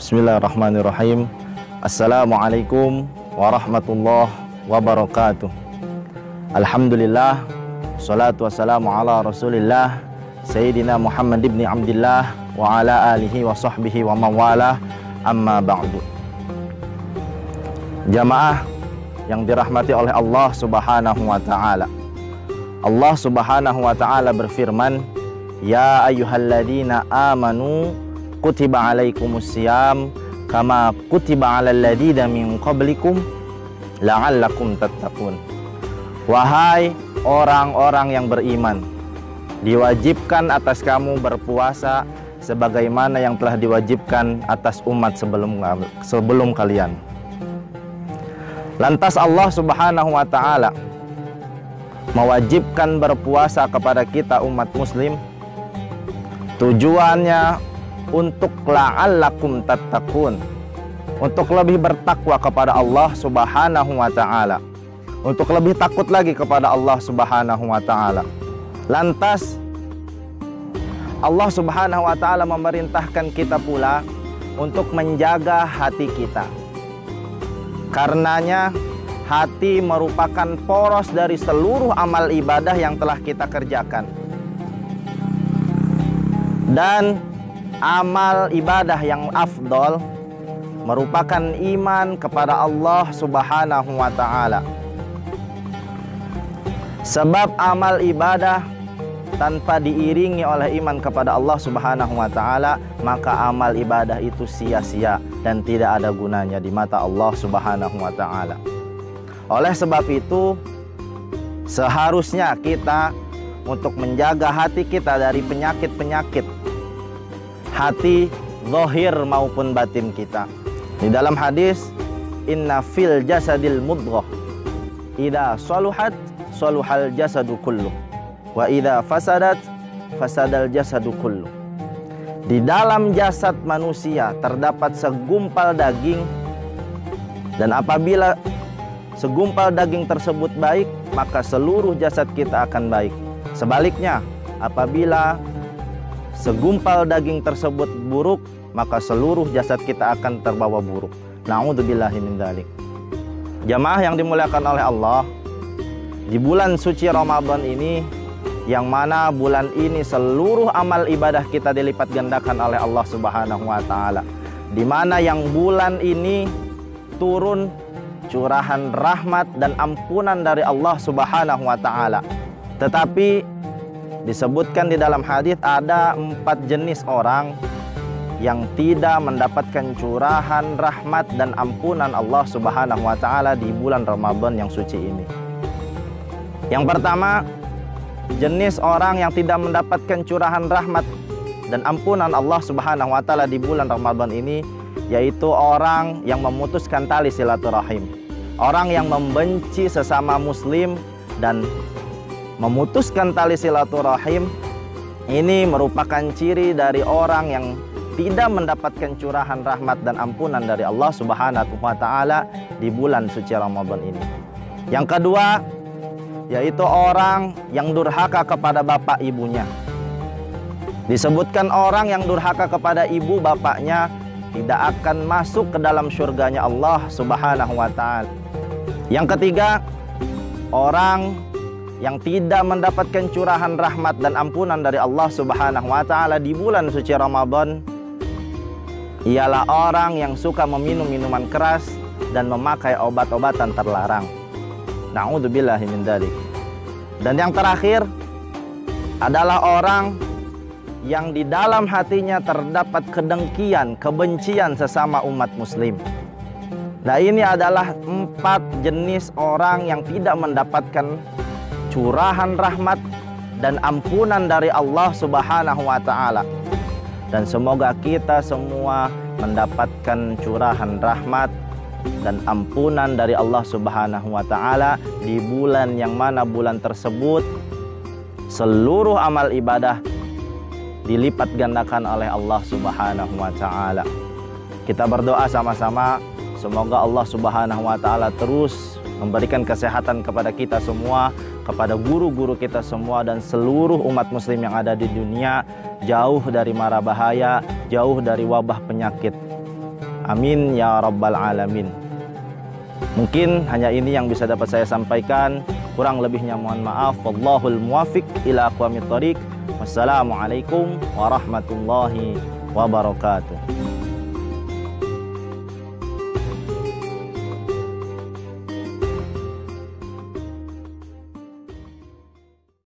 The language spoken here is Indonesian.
Bismillahirrahmanirrahim. Assalamualaikum warahmatullahi wabarakatuh. Alhamdulillah, salatu wassalamu ala rasulillah Sayyidina Muhammad ibn Abdillah wa ala alihi wa sahbihi wa mawalah, amma ba'du. Jamaah yang dirahmati oleh Allah subhanahu wa ta'ala, Allah subhanahu wa ta'ala berfirman, ya ayyuhalladzina amanu kutiba alaikumusiyam kama kutiba alal ladzina min qablikum la'allakum tattaqun. Wahai orang-orang yang beriman, diwajibkan atas kamu berpuasa sebagaimana yang telah diwajibkan atas umat sebelum kalian. Lantas Allah subhanahu wa ta'ala mewajibkan berpuasa kepada kita umat muslim, tujuannya untuk la'allakum tattaqun, untuk lebih bertakwa kepada Allah subhanahu wa ta'ala, untuk lebih takut lagi kepada Allah subhanahu wa ta'ala. Lantas Allah subhanahu wa ta'ala memerintahkan kita pula untuk menjaga hati kita. Karenanya hati merupakan poros dari seluruh amal ibadah yang telah kita kerjakan. Dan amal ibadah yang afdol merupakan iman kepada Allah subhanahu wa ta'ala. Sebab amal ibadah tanpa diiringi oleh iman kepada Allah subhanahu wa ta'ala, maka amal ibadah itu sia-sia dan tidak ada gunanya di mata Allah subhanahu wa ta'ala. Oleh sebab itu, seharusnya kita untuk menjaga hati kita dari penyakit-penyakit hati zahir maupun batin kita. Di dalam hadis, inna fil jasadil mudghah idza saluhat saluhal jasadu kullu wa idza fasadat fasadal jasadu kullu. Di dalam jasad manusia terdapat segumpal daging, dan apabila segumpal daging tersebut baik, maka seluruh jasad kita akan baik. Sebaliknya, apabila segumpal daging tersebut buruk, maka seluruh jasad kita akan terbawa buruk. Na'udzubillahi min dzalik. Jamaah yang dimuliakan oleh Allah, di bulan suci Ramadan ini, yang mana bulan ini seluruh amal ibadah kita dilipat gandakan oleh Allah subhanahu wa ta'ala, di mana yang bulan ini turun curahan rahmat dan ampunan dari Allah subhanahu wa ta'ala. Tetapi disebutkan di dalam hadis ada 4 jenis orang yang tidak mendapatkan curahan rahmat dan ampunan Allah subhanahu wa ta'ala di bulan Ramadan yang suci ini. Yang pertama, jenis orang yang tidak mendapatkan curahan rahmat dan ampunan Allah subhanahu wa ta'ala di bulan Ramadan ini, yaitu orang yang memutuskan tali silaturahim, orang yang membenci sesama muslim dan memutuskan tali silaturahim. Ini merupakan ciri dari orang yang tidak mendapatkan curahan rahmat dan ampunan dari Allah subhanahu wa ta'ala di bulan suci Ramadan ini. Yang kedua, yaitu orang yang durhaka kepada bapak ibunya. Disebutkan orang yang durhaka kepada ibu bapaknya tidak akan masuk ke dalam surganya Allah subhanahu wa ta'ala. Yang ketiga, orang yang tidak mendapatkan curahan rahmat dan ampunan dari Allah subhanahu wa ta'ala di bulan suci Ramadan ialah orang yang suka meminum minuman keras dan memakai obat-obatan terlarang. Na'udzubillahi min dzalik. Dan yang terakhir adalah orang yang di dalam hatinya terdapat kedengkian, kebencian sesama umat muslim. Nah, ini adalah 4 jenis orang yang tidak mendapatkan curahan rahmat dan ampunan dari Allah subhanahu wa ta'ala. Dan semoga kita semua mendapatkan curahan rahmat dan ampunan dari Allah subhanahu wa ta'ala di bulan yang mana bulan tersebut seluruh amal ibadah dilipat gandakan oleh Allah subhanahu wa ta'ala. Kita berdoa sama-sama, semoga Allah subhanahu wa ta'ala terus memberikan kesehatan kepada kita semua, kepada guru-guru kita semua, dan seluruh umat muslim yang ada di dunia, jauh dari mara bahaya, jauh dari wabah penyakit. Amin ya rabbal alamin. Mungkin hanya ini yang bisa dapat saya sampaikan. Kurang lebihnya mohon maaf. Wallahul muwafiq ila aqwamit thoriq. Wassalamualaikum warahmatullahi wabarakatuh.